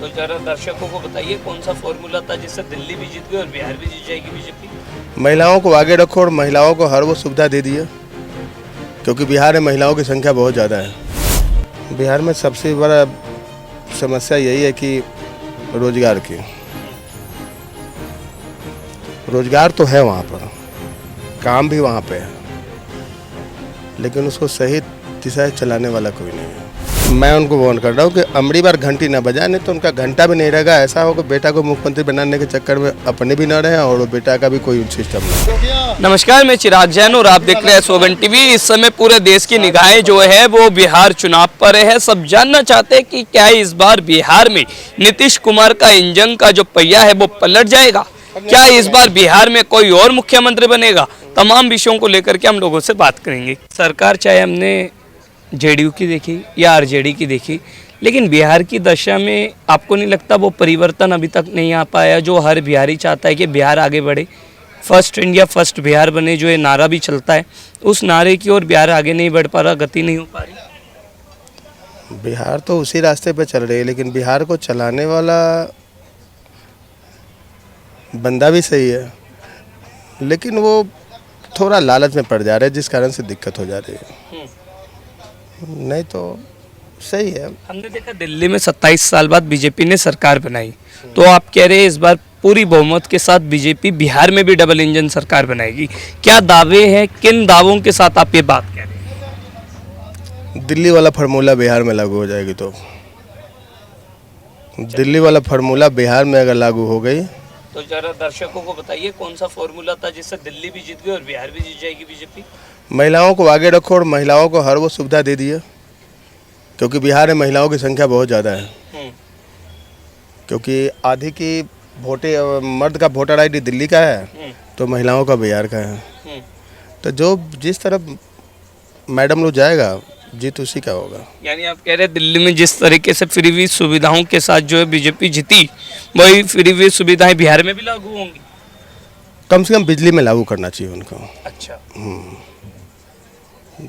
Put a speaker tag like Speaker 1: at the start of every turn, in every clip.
Speaker 1: तो जरा दर्शकों को बताइए कौन सा फॉर्मूला था जिससे दिल्ली भी जीत गई और बिहार भी जीत जाएगी बीजेपी।
Speaker 2: महिलाओं को आगे रखो और महिलाओं को हर वो सुविधा दे दिए, क्योंकि बिहार में महिलाओं की संख्या बहुत ज़्यादा है। बिहार में सबसे बड़ा समस्या यही है कि रोजगार की। रोजगार तो है वहाँ पर, काम भी वहाँ पे है, लेकिन उसको सही दिशा से चलाने वाला कोई नहीं है। मैं उनको वार्न कर रहा हूँ कि अमरी बार घंटी ना बजाए, नहीं तो उनका घंटा भी नहीं रहेगा। ऐसा हो कि बेटा को मुख्यमंत्री बनाने के चक्कर में अपने भी ना रहे और वो बेटा का भी कोई सिस्टम नहीं।
Speaker 1: नमस्कार, मैं चिराग जैन और आप देख रहे हैं सोगन टीवी। इस समय पूरे देश की निगाहें जो है वो बिहार चुनाव पर है। सब जानना चाहते हैं कि क्या इस बार बिहार में नीतीश कुमार का इंजन का जो पहिया है वो पलट जाएगा, क्या इस बार बिहार में कोई और मुख्यमंत्री बनेगा। तमाम विषयों को लेकर के हम लोगों से बात करेंगे। सरकार चाहे हमने जेडीयू की देखी या आरजेडी की देखी, लेकिन बिहार की दशा में आपको नहीं लगता वो परिवर्तन अभी तक नहीं आ पाया जो हर बिहारी चाहता है कि बिहार आगे बढ़े, फर्स्ट इंडिया फर्स्ट बिहार बने, जो ये नारा भी चलता है, उस नारे की ओर बिहार आगे नहीं बढ़ पा रहा, गति नहीं हो पा रही।
Speaker 2: बिहार तो उसी रास्ते पे चल रही है, लेकिन बिहार को चलाने वाला बंदा भी सही है, लेकिन वो थोड़ा लालच में पड़ जा रहे हैं, जिस कारण से दिक्कत हो जा रही है। नहीं तो सही है।
Speaker 1: हमने देखा दिल्ली में 27 साल बाद बीजेपी ने सरकार बनाई, तो आप कह रहे हैं इस बार पूरी बहुमत के साथ बीजेपी बिहार में भी डबल इंजन सरकार बनाएगी। क्या दावे हैं, किन दावों के साथ आप ये बात कह रहे हैं?
Speaker 2: दिल्ली वाला फार्मूला बिहार में लागू हो जाएगी तो दिल्ली वाला फार्मूला बिहार में अगर लागू हो गई
Speaker 1: तो जरा दर्शकों को बताइए कौन सा फॉर्मूला था जिससे दिल्ली भी जीत गई और बिहार भी जीत जाएगी बीजेपी।
Speaker 2: महिलाओं को आगे रखो और महिलाओं को हर वो सुविधा दे दिए, क्योंकि बिहार में महिलाओं की संख्या बहुत ज़्यादा है। क्योंकि आधी की मर्द का वोटर आईडी दिल्ली का है, तो महिलाओं का बिहार का है। तो जो जिस तरफ मैडम लोग जाएगा जीत उसी का होगा।
Speaker 1: यानी आप कह रहे हैं दिल्ली में जिस तरीके से फ्री वी सुविधाओं के साथ जो है बीजेपी जीती, वही फ्री वी सुविधाएं बिहार में भी लागू होंगी।
Speaker 2: कम से कम बिजली में लागू करना चाहिए उनको।
Speaker 1: अच्छा।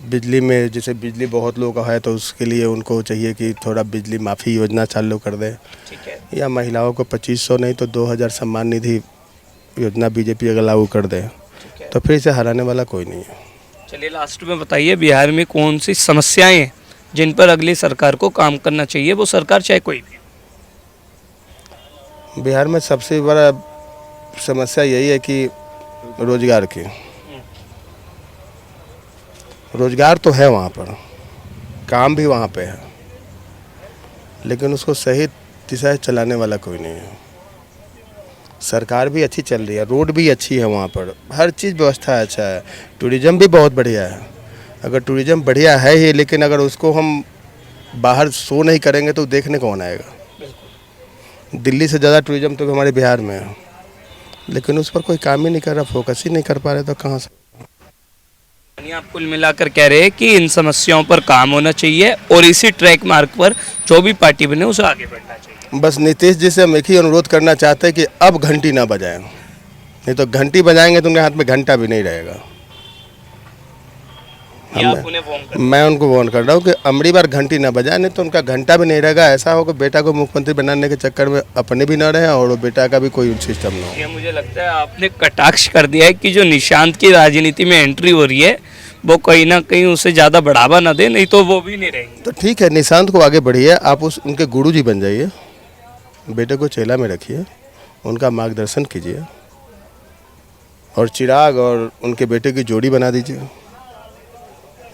Speaker 2: बिजली में जैसे बिजली बहुत लोग का है, तो उसके लिए उनको चाहिए कि थोड़ा बिजली माफ़ी योजना चालू कर दे।
Speaker 1: ठीक है।
Speaker 2: या महिलाओं को 2500 नहीं तो 2000 सम्मान निधि योजना बीजेपी अगर लागू कर दे तो फिर इसे हराने वाला कोई नहीं है।
Speaker 1: चलिए लास्ट में बताइए, बिहार में कौन सी समस्याएं हैं जिन पर अगली सरकार को काम करना चाहिए, वो सरकार चाहे कोई भी।
Speaker 2: बिहार में सबसे बड़ा समस्या यही है कि रोजगार की। रोजगार तो है वहाँ पर, काम भी वहाँ पे है, लेकिन उसको सही दिशा से चलाने वाला कोई नहीं है। सरकार भी अच्छी चल रही है, रोड भी अच्छी है वहाँ पर, हर चीज़ व्यवस्था अच्छा है, टूरिज़्म भी बहुत बढ़िया है। अगर टूरिज़्म बढ़िया है ही, लेकिन अगर उसको हम बाहर शो नहीं करेंगे तो देखने कौन आएगा। दिल्ली से ज़्यादा टूरिज़्म तो हमारे बिहार में है, लेकिन उस पर कोई काम ही नहीं कर रहा, फोकस ही नहीं कर पा रहे, तो कहाँ से।
Speaker 1: आप कुल मिलाकर कह रहे हैं कि इन समस्याओं पर काम होना चाहिए और इसी ट्रैक मार्ग पर जो भी पार्टी बने उसे आगे बढ़ना चाहिए।
Speaker 2: बस नीतीश जी से हम एक ही अनुरोध करना चाहते हैं कि अब घंटी ना बजाएं, नहीं तो घंटी बजाएंगे तो उनके हाथ में घंटा भी नहीं रहेगा। मैं उनको वार्न कर रहा हूँ कि अमरी बार घंटी ना बजाए, नहीं तो उनका घंटा भी नहीं रहेगा। ऐसा हो कि बेटा को मुख्यमंत्री बनाने के चक्कर में अपने भी ना रहे और वो बेटा का भी कोई सिस्टम ना हो।
Speaker 1: ये मुझे लगता है आपने कटाक्ष कर दिया है कि जो निशांत की राजनीति में एंट्री हो रही है वो कहीं ना कहीं उसे ज़्यादा बढ़ावा ना दे, नहीं तो वो भी नहीं रहेंगे।
Speaker 2: तो ठीक है, निशांत को आगे बढ़िए, आप उनके गुरुजी बन जाइए, बेटे को चेला में रखिए, उनका मार्गदर्शन कीजिए और चिराग और उनके बेटे की जोड़ी बना दीजिए।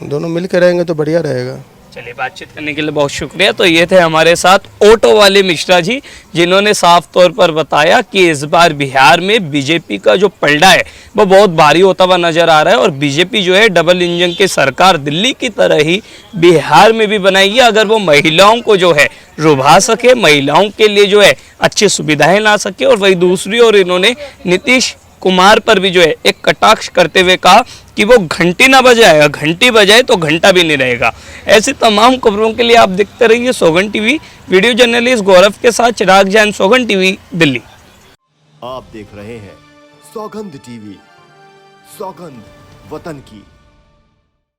Speaker 2: दोनों मिलकर रहेंगे तो बढ़िया रहेगा।
Speaker 1: चलिए, बातचीत करने के लिए बहुत शुक्रिया। तो ये थे हमारे साथ ऑटो वाले मिश्रा जी, जिन्होंने साफ तौर पर बताया कि इस बार बिहार में बीजेपी का जो पलड़ा है वो बहुत भारी होता हुआ नजर आ रहा है और बीजेपी जो है डबल इंजन की सरकार दिल्ली की तरह ही बिहार में भी बनाएगी, अगर वो महिलाओं को जो है रुभा सके, महिलाओं के लिए जो है अच्छी सुविधाएं ला सके। और वही दूसरी ओर इन्होंने नीतीश कुमार पर भी जो है एक कटाक्ष करते हुए कहा कि वो घंटी ना बजाए, घंटी बजाए तो घंटा भी नहीं रहेगा। ऐसी तमाम खबरों के लिए आप देखते रहिए सोगन टीवी। वीडियो जर्नलिस्ट गौरव के साथ चिराग जैन, सोगन टीवी, दिल्ली।
Speaker 3: आप देख रहे हैं सौगंध टीवी, सौगंध वतन की।